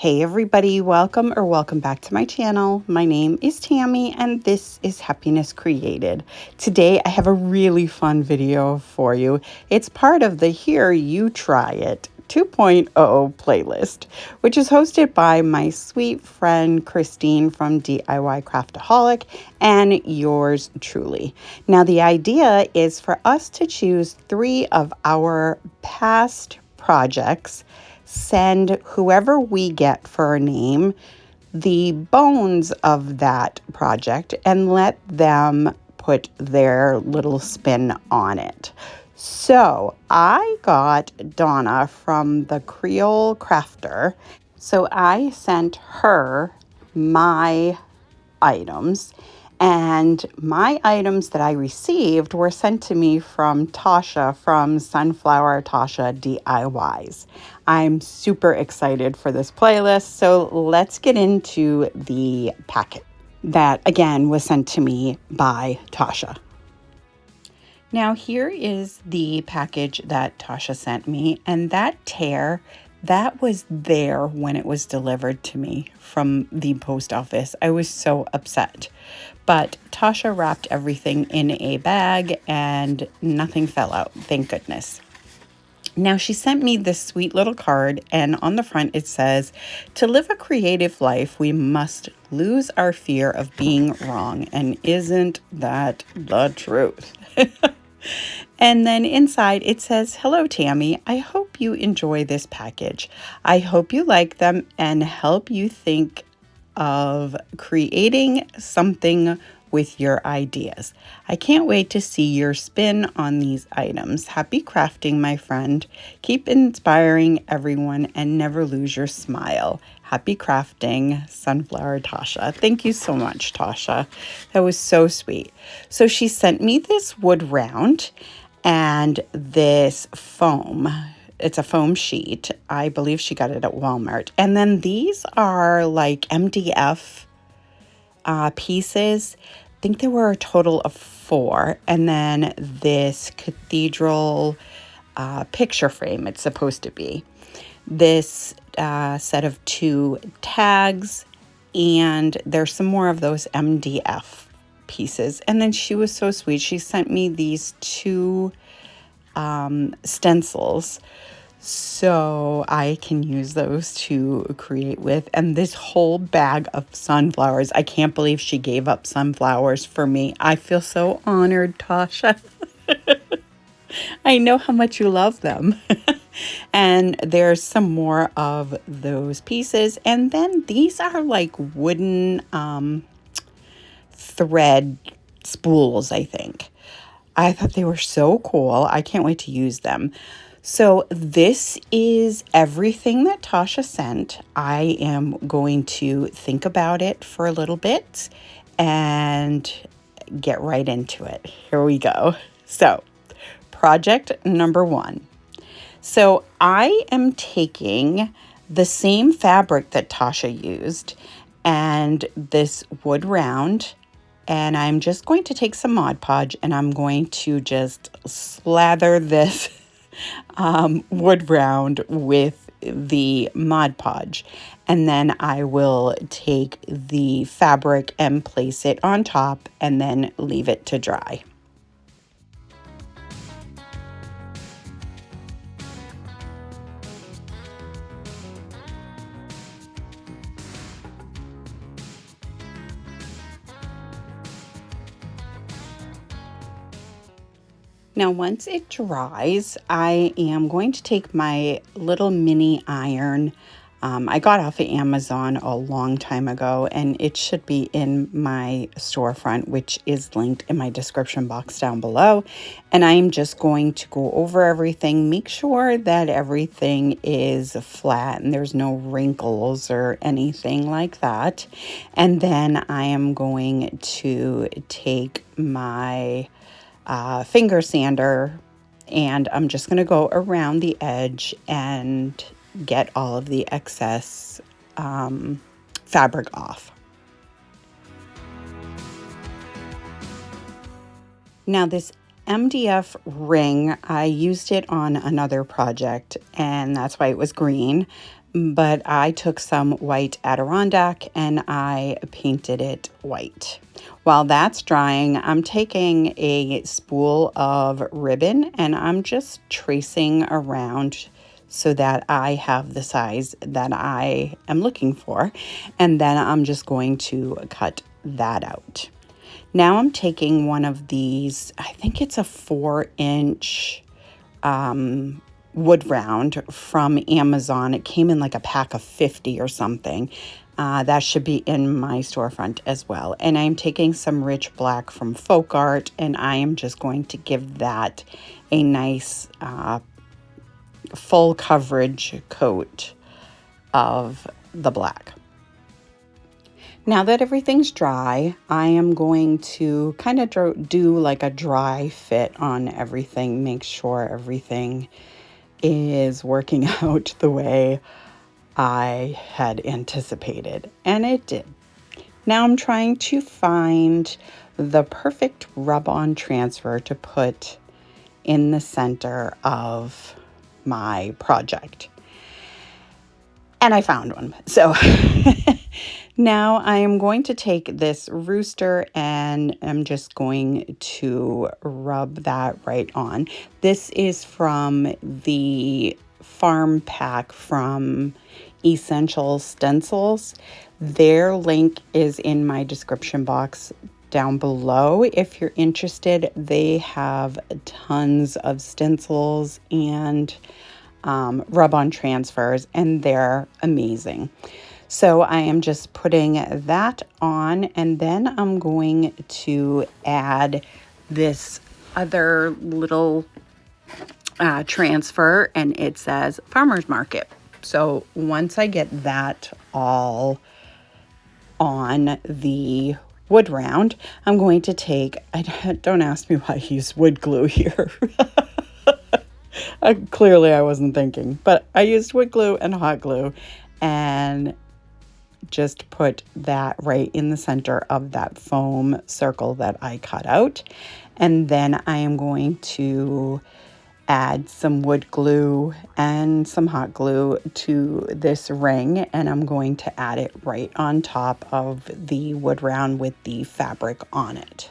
Hey everybody, welcome back to my channel. My name is Tammy and this is Happiness Created. Today I have a really fun video for you. It's part of the Here You Try It 2.0 playlist, which is hosted by my sweet friend Christine from DIY Craftaholic and yours truly. Now the idea is for us to choose 3 of our past projects, send whoever we get for a name the bones of that project and let them put their little spin on it. So I got Donna from the Creole Crafter. So I sent her my items, and my items that I received were sent to me from Tasha from Sunflower Tasha DIYs. I'm super excited for this playlist, so let's get into the packet that again was sent to me by Tasha. Now here is the package that Tasha sent me, and that tear that was there when it was delivered to me from the post office. I was so upset. But Tasha wrapped everything in a bag and nothing fell out, thank goodness. Now she sent me this sweet little card, and on the front it says, "To live a creative life, we must lose our fear of being wrong." And isn't that the truth? And then inside it says, "Hello, Tammy. I hope you enjoy this package. I hope you like them and help you think of creating something with your ideas. I can't wait to see your spin on these items. Happy crafting, my friend. Keep inspiring everyone and never lose your smile. Happy crafting, Sunflower Tasha." Thank you so much, Tasha. That was so sweet. So she sent me this wood round and this foam. It's a foam sheet. I believe she got it at Walmart. And then these are like MDF pieces. I think there were a total of 4. And then this cathedral picture frame it's supposed to be. This set of 2 tags, and there's some more of those MDF pieces. And then she was so sweet. She sent me these 2 stencils so I can use those to create with. And this whole bag of sunflowers. I can't believe she gave up sunflowers for me. I feel so honored, Tasha. I know how much you love them. And there's some more of those pieces. And then these are like wooden thread spools, I think. I thought they were so cool. I can't wait to use them. So this is everything that Tasha sent. I am going to think about it for a little bit and get right into it. Here we go. So project number 1. So I am taking the same fabric that Tasha used and this wood round, and I'm just going to take some Mod Podge and I'm going to just slather this wood round with the Mod Podge. And then I will take the fabric and place it on top and then leave it to dry. Now, once it dries, I am going to take my little mini iron. I got off of Amazon a long time ago, and it should be in my storefront, which is linked in my description box down below. And I'm just going to go over everything, make sure that everything is flat and there's no wrinkles or anything like that. And then I am going to take my finger sander, and I'm just going to go around the edge and get all of the excess fabric off. Now this MDF ring, I used it on another project and that's why it was green, but I took some white Adirondack and I painted it white. While that's drying, I'm taking a spool of ribbon and I'm just tracing around so that I have the size that I am looking for. And then I'm just going to cut that out. Now I'm taking one of these, I think it's a 4-inch wood round from Amazon. It came in like a pack of 50 or something. That should be in my storefront as well. And I'm taking some rich black from Folk Art, and I am just going to give that a nice full coverage coat of the black. Now that everything's dry, I am going to kind of do like a dry fit on everything, make sure everything is working out the way I had anticipated, and it did. Now I'm trying to find the perfect rub-on transfer to put in the center of my project. And I found one. So now I am going to take this rooster and I'm just going to rub that right on. This is from the farm pack from Essential Stencils. Their link is in my description box down below. If you're interested, they have tons of stencils and rub-on transfers, and they're amazing. So I am just putting that on, and then I'm going to add this other little transfer, and it says Farmer's Market. So once I get that all on the wood round, I'm going to take, don't ask me why I use wood glue here. Clearly I wasn't thinking, but I used wood glue and hot glue and just put that right in the center of that foam circle that I cut out. And then I am going to add some wood glue and some hot glue to this ring, and I'm going to add it right on top of the wood round with the fabric on it.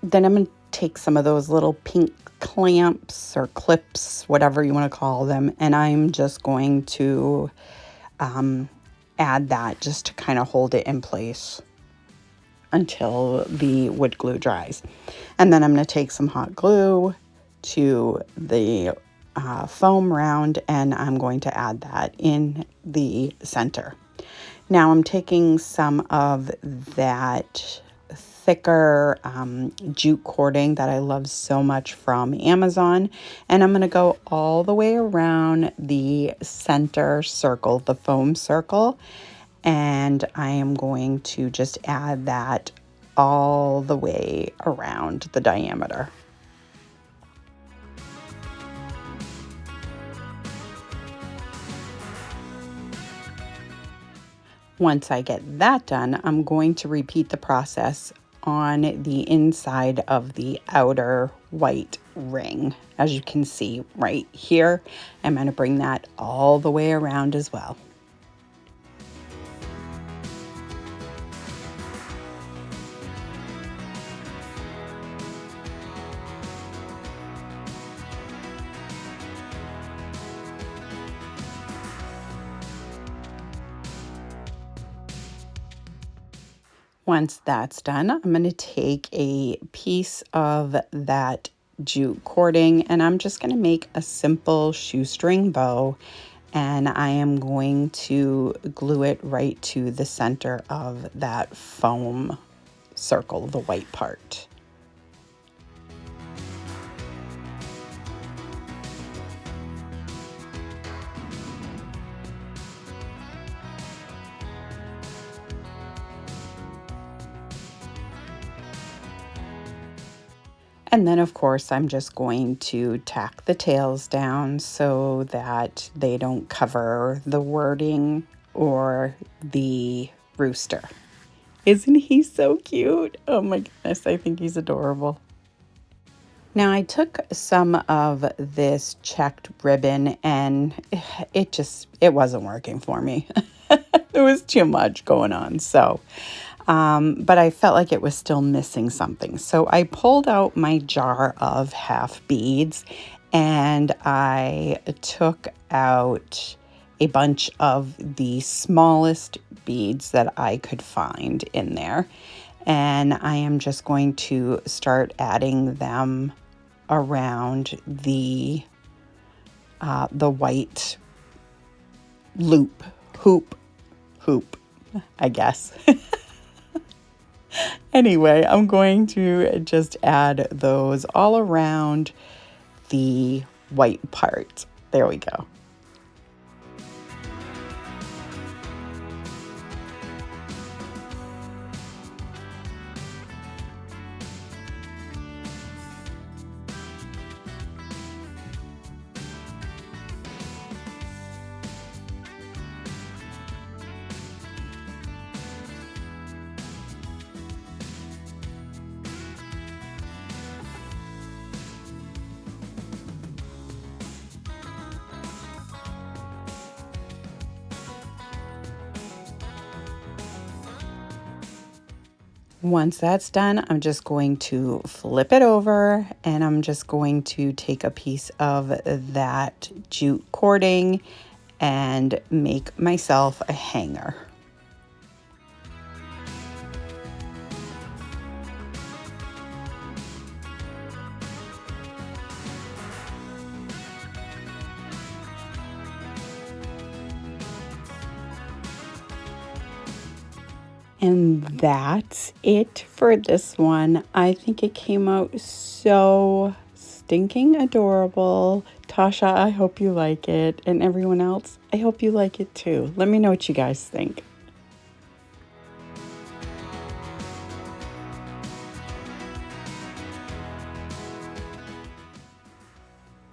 Then I'm going to take some of those little pink clamps or clips, whatever you want to call them, and I'm just going to add that just to kind of hold it in place until the wood glue dries. And then I'm going to take some hot glue to the foam round, and I'm going to add that in the center. Now I'm taking some of that thicker jute cording that I love so much from Amazon, and I'm going to go all the way around the center circle, the foam circle, and I am going to just add that all the way around the diameter. Once I get that done, I'm going to repeat the process on the inside of the outer white ring. As you can see right here, I'm going to bring that all the way around as well. Once that's done, I'm going to take a piece of that jute cording and I'm just going to make a simple shoestring bow, and I am going to glue it right to the center of that foam circle, the white part. And then, of course, I'm just going to tack the tails down so that they don't cover the wording or the rooster. Isn't he so cute? Oh my goodness, I think he's adorable. Now I took some of this checked ribbon and it wasn't working for me. There was too much going on. So, but I felt like it was still missing something. So I pulled out my jar of half beads and I took out a bunch of the smallest beads that I could find in there. And I am just going to start adding them around the white hoop, I guess. Anyway, I'm going to just add those all around the white part. There we go. Once that's done, I'm just going to flip it over and I'm just going to take a piece of that jute cording and make myself a hanger. And that's it for this one. I think it came out so stinking adorable. Tasha, I hope you like it. And everyone else, I hope you like it too. Let me know what you guys think.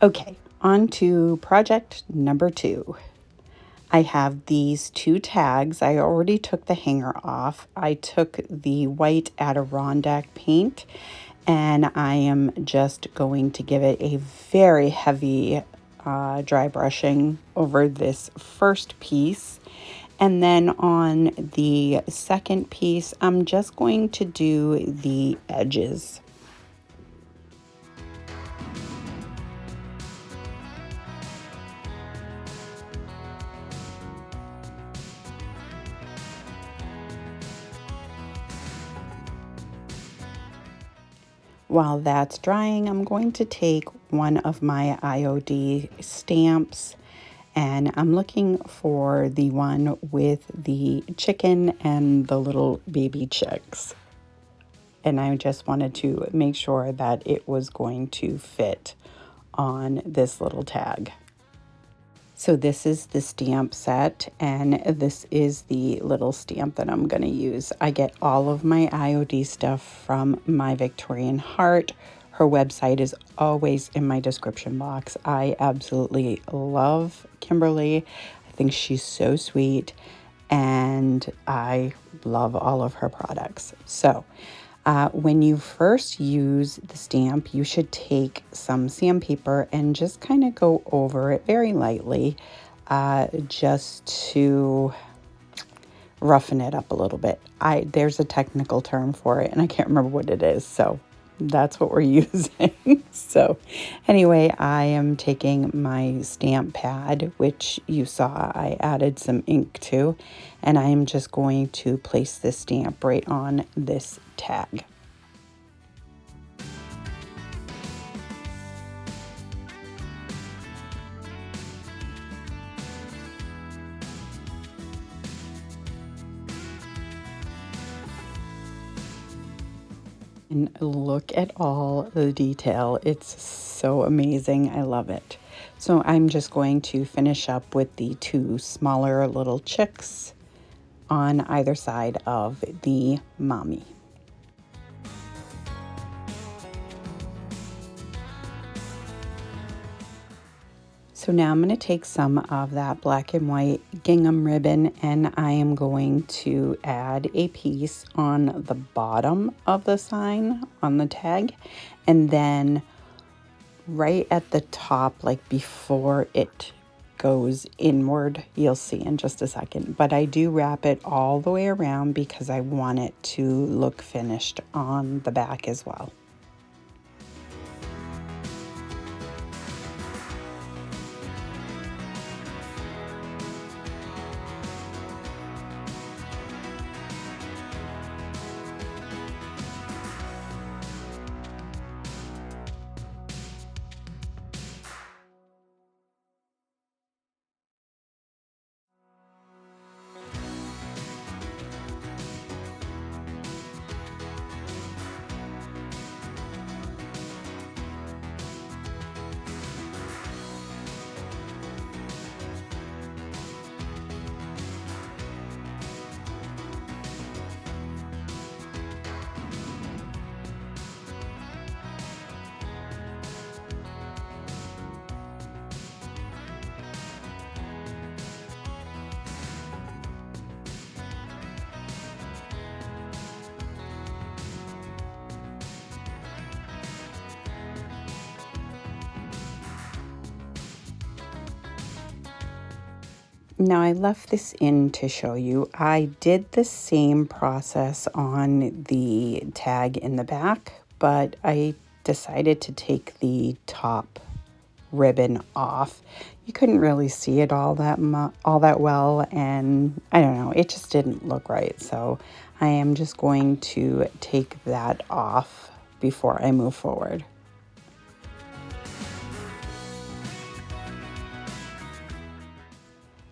Okay, on to project number 2. I have these 2 tags. I already took the hanger off. I took the white Adirondack paint and I am just going to give it a very heavy dry brushing over this first piece. And then on the second piece, I'm just going to do the edges. While that's drying, I'm going to take one of my IOD stamps and I'm looking for the one with the chicken and the little baby chicks. And I just wanted to make sure that it was going to fit on this little tag. So this is the stamp set, and this is the little stamp that I'm going to use. I get all of my IOD stuff from My Victorian Heart. Her website is always in my description box. I absolutely love Kimberly. I think she's so sweet, and I love all of her products. So when you first use the stamp, you should take some sandpaper and just kind of go over it very lightly, just to roughen it up a little bit. There's a technical term for it, and I can't remember what it is, so that's what we're using. So anyway, I am taking my stamp pad, which you saw I added some ink to, and I am just going to place this stamp right on this tag. And look at all the detail. It's so amazing. I love it. So I'm just going to finish up with the 2 smaller little chicks on either side of the mommy. So now I'm going to take some of that black and white gingham ribbon and I am going to add a piece on the bottom of the sign on the tag, and then right at the top, like before it goes inward, you'll see in just a second, but I do wrap it all the way around because I want it to look finished on the back as well. Now I left this in to show you. I did the same process on the tag in the back, but I decided to take the top ribbon off. You couldn't really see it all that well, and I don't know, it just didn't look right. So I am just going to take that off before I move forward.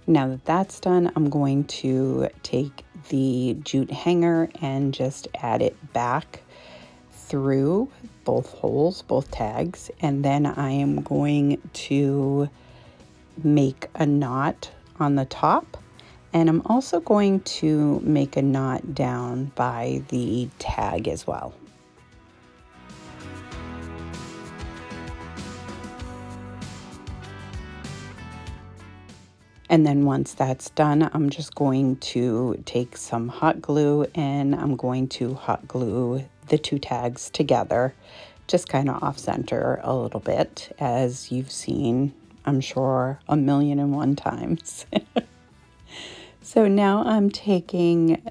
Now that that's done, I'm going to take the jute hanger and just add it back through both holes, both tags, and then I am going to make a knot on the top, and I'm also going to make a knot down by the tag as well. And then once that's done, I'm just going to take some hot glue and I'm going to hot glue the two tags together, just kind of off center a little bit, as you've seen, I'm sure, 1,000,001 times. So now I'm taking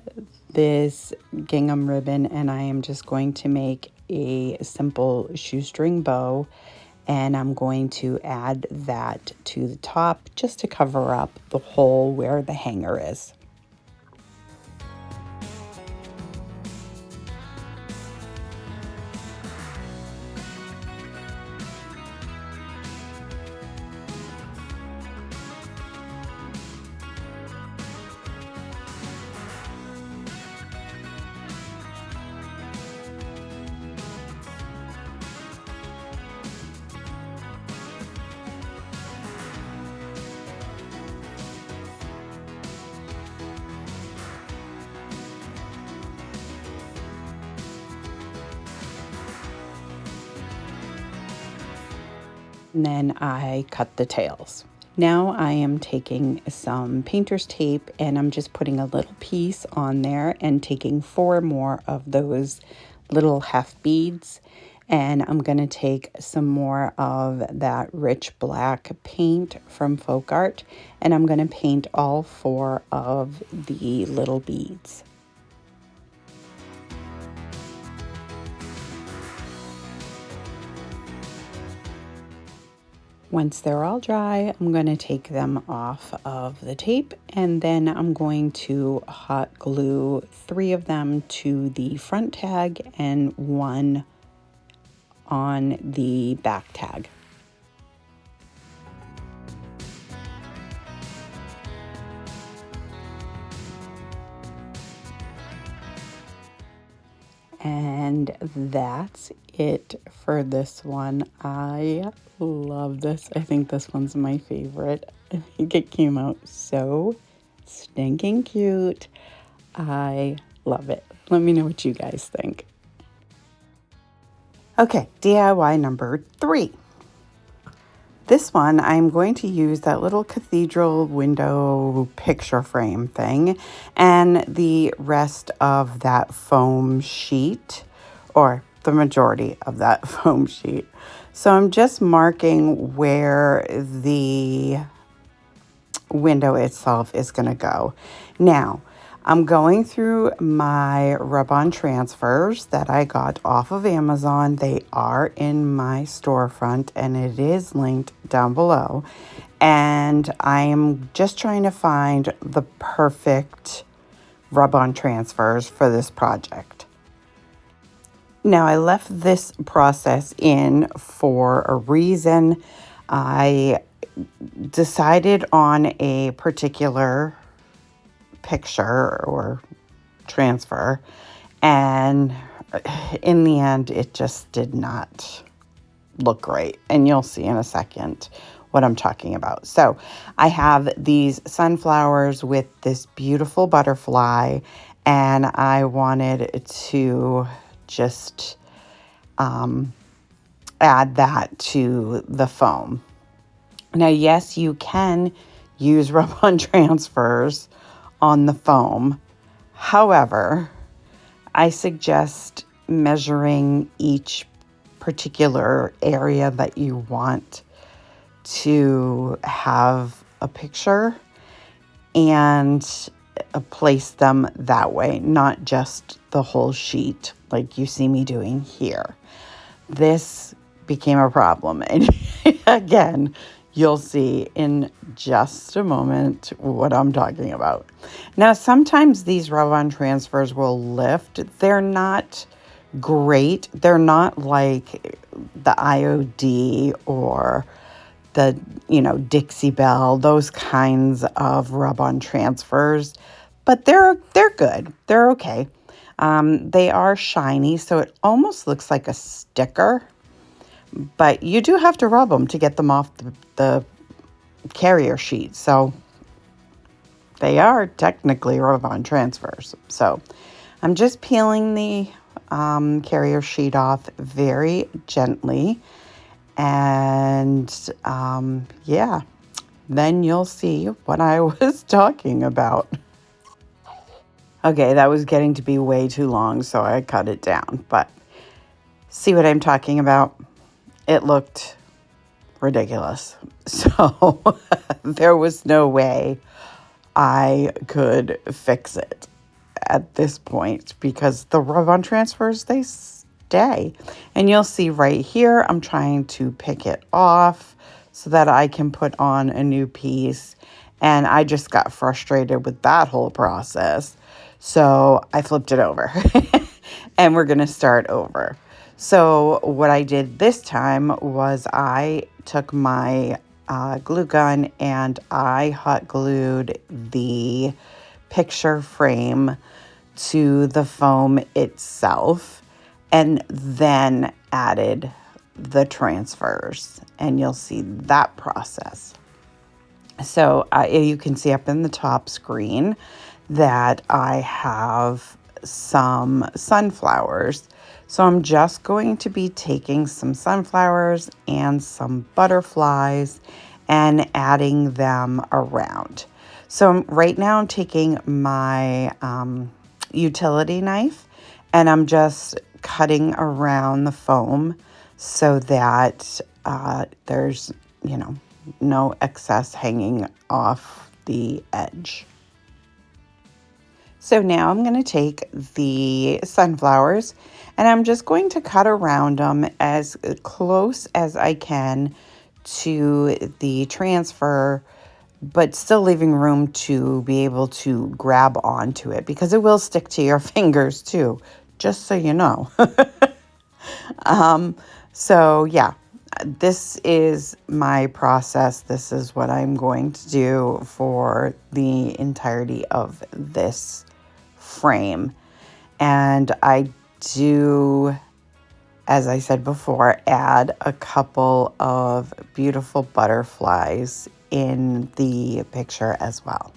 this gingham ribbon and I am just going to make a simple shoestring bow, and I'm going to add that to the top just to cover up the hole where the hanger is. And then I cut the tails. Now I am taking some painter's tape and I'm just putting a little piece on there and taking 4 more of those little half beads, and I'm going to take some more of that rich black paint from Folk Art and I'm going to paint all 4 of the little beads. Once they're all dry, I'm going to take them off of the tape, and then I'm going to hot glue 3 of them to the front tag and 1 on the back tag. And that's it for this one. I love this. I think this one's my favorite. I think it came out so stinking cute. I love it. Let me know what you guys think. Okay, DIY number 3. This one, I'm going to use that little cathedral window picture frame thing and the rest of that foam sheet, or the majority of that foam sheet. So I'm just marking where the window itself is going to go. Now, I'm going through my rub-on transfers that I got off of Amazon. They are in my storefront and it is linked down below. And I'm just trying to find the perfect rub-on transfers for this project. Now, I left this process in for a reason. I decided on a particular picture or transfer, and in the end it just did not look great, and you'll see in a second what I'm talking about. So I have these sunflowers with this beautiful butterfly, and I wanted to just add that to the foam. Now, yes, you can use rub-on transfers on the foam. However, I suggest measuring each particular area that you want to have a picture and place them that way, not just the whole sheet like you see me doing here. This became a problem, and again, you'll see in just a moment what I'm talking about. Now, sometimes these rub-on transfers will lift. They're not great. They're not like the IOD or the, Dixie Belle, those kinds of rub-on transfers, but they're good. They're okay. They are shiny, so it almost looks like a sticker, but you do have to rub them to get them off the carrier sheet. So they are technically rub-on transfers. So I'm just peeling the carrier sheet off very gently. And yeah, then you'll see what I was talking about. Okay, that was getting to be way too long, so I cut it down. But see what I'm talking about? It looked ridiculous. So there was no way I could fix it at this point because the rub-on transfers, they stay. And you'll see right here, I'm trying to pick it off so that I can put on a new piece. And I just got frustrated with that whole process. So I flipped it over and we're going to start over. So what I did this time was I took my glue gun and I hot glued the picture frame to the foam itself and then added the transfers, and you'll see that process. So you can see up in the top screen that I have some sunflowers. So I'm just going to be taking some sunflowers and some butterflies and adding them around. So right now I'm taking my utility knife and I'm just cutting around the foam so that there's, no excess hanging off the edge. So now I'm going to take the sunflowers and I'm just going to cut around them as close as I can to the transfer, but still leaving room to be able to grab onto it because it will stick to your fingers too, just so you know. So yeah, this is my process. This is what I'm going to do for the entirety of this frame. And I do, as I said before, add a couple of beautiful butterflies in the picture as well.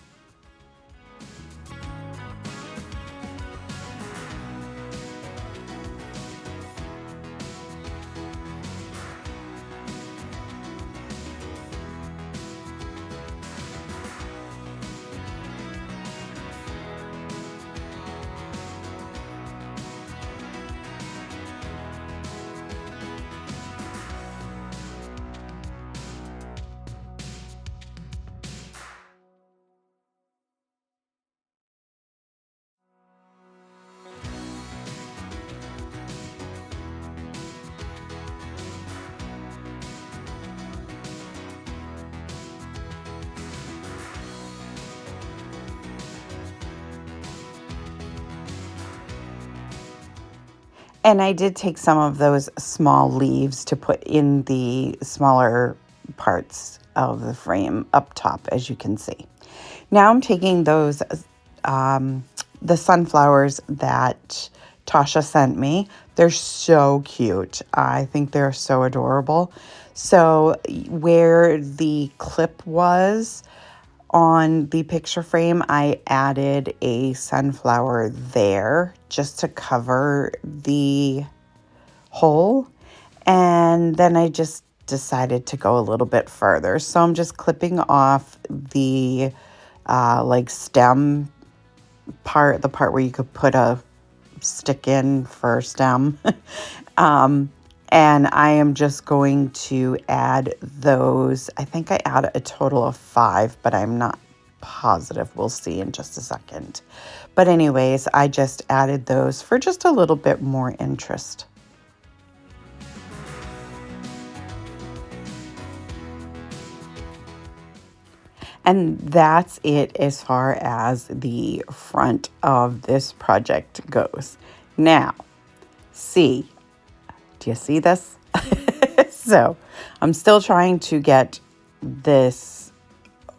And I did take some of those small leaves to put in the smaller parts of the frame up top, as you can see. Now I'm taking those, the sunflowers that Tasha sent me. They're so cute. I think they're so adorable. So where the clip was on the picture frame, I added a sunflower there just to cover the hole. And then I just decided to go a little bit further. So I'm just clipping off the like stem part, the part where you could put a stick in for stem. And I am just going to add those. I think I add a total of 5, but I'm not positive. We'll see in just a second. But anyways, I just added those for just a little bit more interest. And that's it as far as the front of this project goes. Now, do you see this? So I'm still trying to get this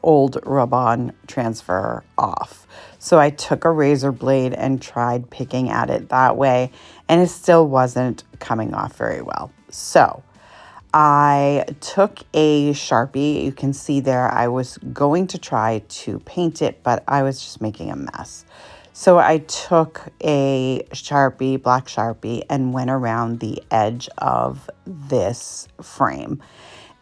old rub-on transfer off. So I took a razor blade and tried picking at it that way, and it still wasn't coming off very well. So I took a Sharpie. You can see there I was going to try to paint it, but I was just making a mess. So I took a Sharpie, black Sharpie, and went around the edge of this frame.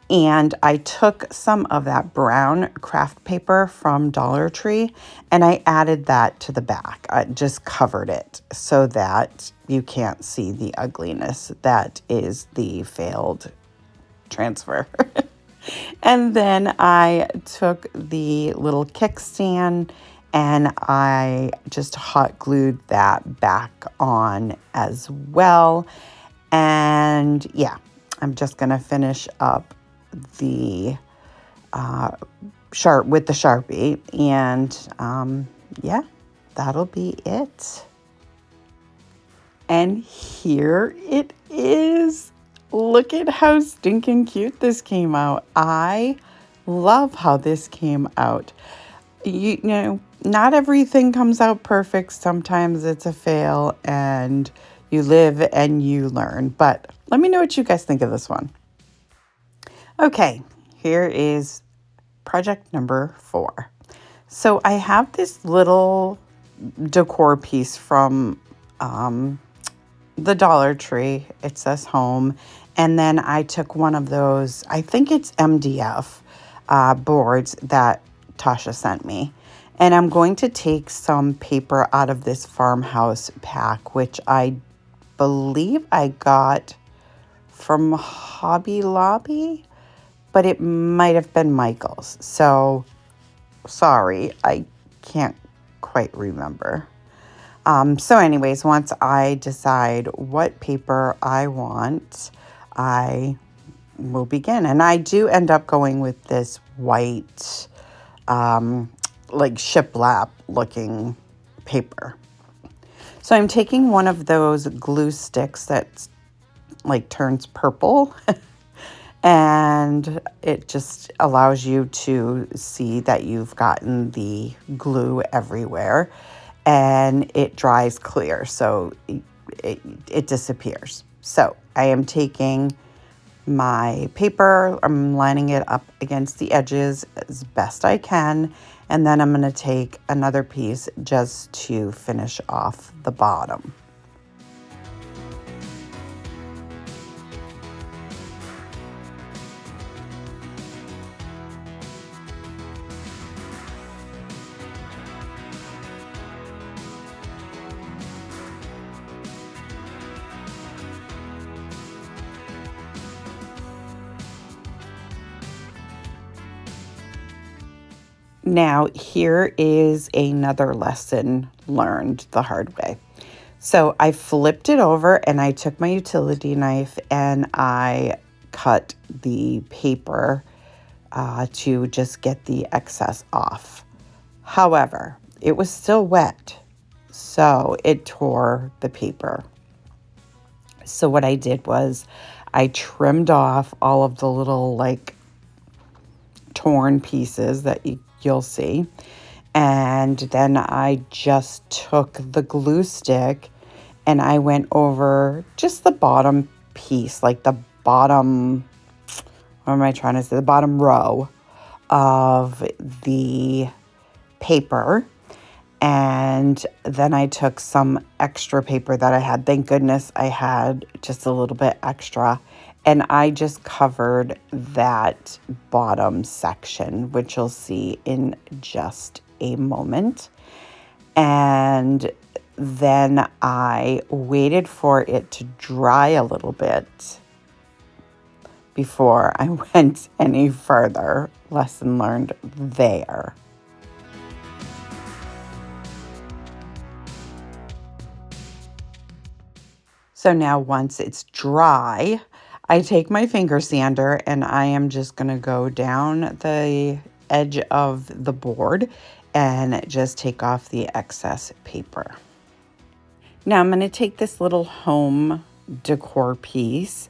And I took some of that brown craft paper from Dollar Tree and I added that to the back. I just covered it so that you can't see the ugliness that is the failed transfer. And then I took the little kickstand and I just hot glued that back on as well. And yeah, I'm just gonna finish up the with the Sharpie, and yeah, that'll be it. And here it is. Look at how stinking cute this came out. I love how this came out. You know, not everything comes out perfect. Sometimes it's a fail and you live and you learn. But let me know what you guys think of this one. Okay, here is project number 4. So I have this little decor piece from the Dollar Tree. It says home. And then I took one of those, I think it's MDF boards that Tasha sent me. And I'm going to take some paper out of this farmhouse pack, which I believe I got from Hobby Lobby, but it might have been Michael's. So sorry, I can't quite remember. So anyways, once I decide what paper I want, I will begin. And I do end up going with this white, like shiplap looking paper. So I'm taking one of those glue sticks that like turns purple and it just allows you to see that you've gotten the glue everywhere, and it dries clear, so it disappears. So I am taking my paper, I'm lining it up against the edges as best I can, and then I'm going to take another piece just to finish off the bottom. Now, here is another lesson learned the hard way. So I flipped it over and I took my utility knife and I cut the paper to just get the excess off. However, it was still wet, so it tore the paper. So what I did was I trimmed off all of the little like torn pieces that you'll see. And then I just took the glue stick and I went over just the bottom piece, like the bottom, what am I trying to say? The bottom row of the paper. And then I took some extra paper that I had. Thank goodness I had just a little bit extra. And I just covered that bottom section, which you'll see in just a moment. And then I waited for it to dry a little bit before I went any further. Lesson learned there. So now once it's dry, I take my finger sander and I am just going to go down the edge of the board and just take off the excess paper. Now I'm going to take this little home decor piece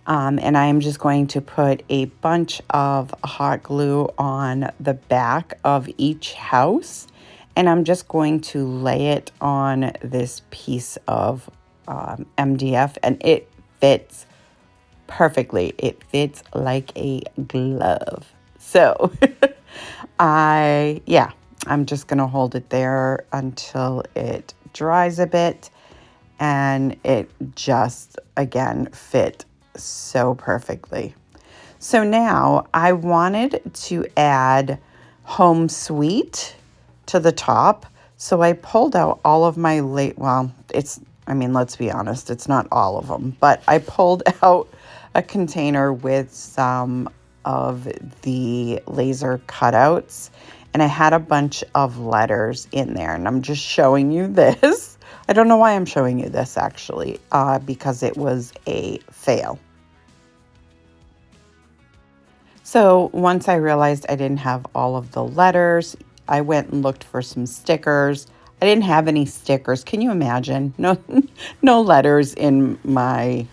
and I am just going to put a bunch of hot glue on the back of each house, and I'm just going to lay it on this piece of MDF, and it fits perfectly. It fits like a glove. So I'm just gonna hold it there until it dries a bit, and it just again fit so perfectly. So now I wanted to add home sweet to the top, so I pulled out all of my let's be honest, it's not all of them, but I pulled out a container with some of the laser cutouts, and I had a bunch of letters in there, and I'm just showing you this. I don't know why I'm showing you this actually, because it was a fail. So once I realized I didn't have all of the letters, I went and looked for some stickers. I didn't have any stickers. Can you imagine? No letters in my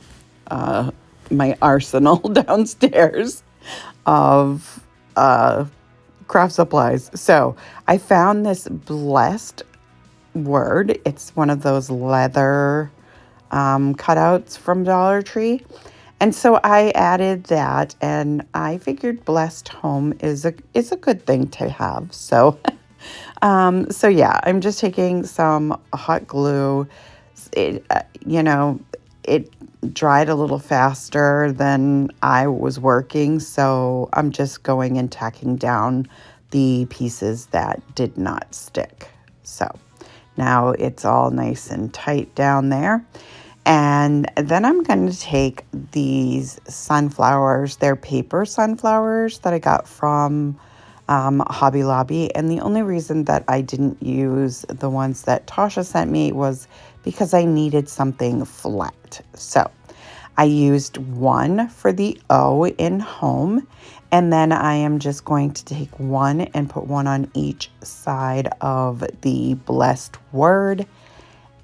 my arsenal downstairs of craft supplies. So I found this blessed word. It's one of those leather cutouts from Dollar Tree. And so I added that, and I figured blessed home is a good thing to have. So so yeah, I'm just taking some hot glue. It dried a little faster than I was working, so I'm just going and tacking down the pieces that did not stick. So now it's all nice and tight down there. And then I'm going to take these sunflowers. They're paper sunflowers that I got from Hobby Lobby. And the only reason that I didn't use the ones that Tasha sent me was because I needed something flat. So I used one for the O in home. And then I am just going to take one and put one on each side of the blessed word.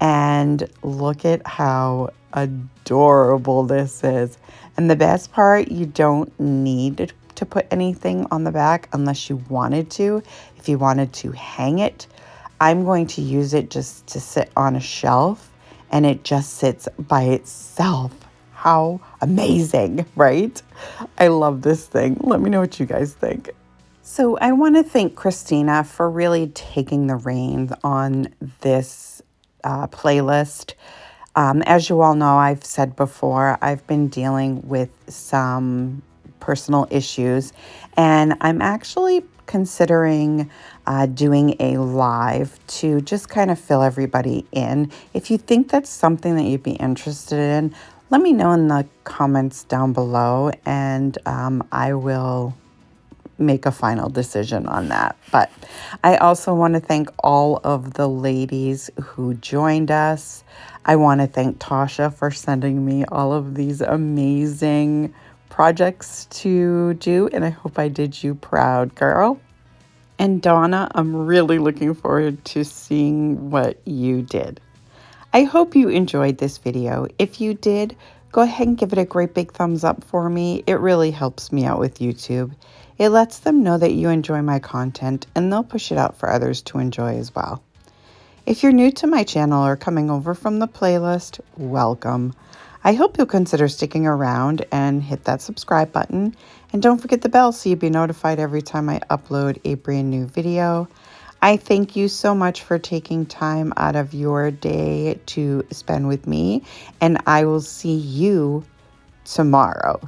And look at how adorable this is. And the best part, you don't need to put anything on the back unless you wanted to. If you wanted to hang it, I'm going to use it just to sit on a shelf, and it just sits by itself. How amazing, right? I love this thing. Let me know what you guys think. So I want to thank Christina for really taking the reins on this playlist. As you all know, I've said before, I've been dealing with some personal issues, and I'm actually considering doing a live to just kind of fill everybody in. If you think that's something that you'd be interested in, let me know in the comments down below, and I will make a final decision on that. But I also want to thank all of the ladies who joined us. I want to thank Tasha for sending me all of these amazing projects to do, and I hope I did you proud, girl. And Donna, I'm really looking forward to seeing what you did. I hope you enjoyed this video. If you did, go ahead and give it a great big thumbs up for me. It really helps me out with YouTube. It lets them know that you enjoy my content and they'll push it out for others to enjoy as well. If you're new to my channel or coming over from the playlist, welcome. I hope you'll consider sticking around and hit that subscribe button. And don't forget the bell so you'll be notified every time I upload a brand new video. I thank you so much for taking time out of your day to spend with me, and I will see you tomorrow.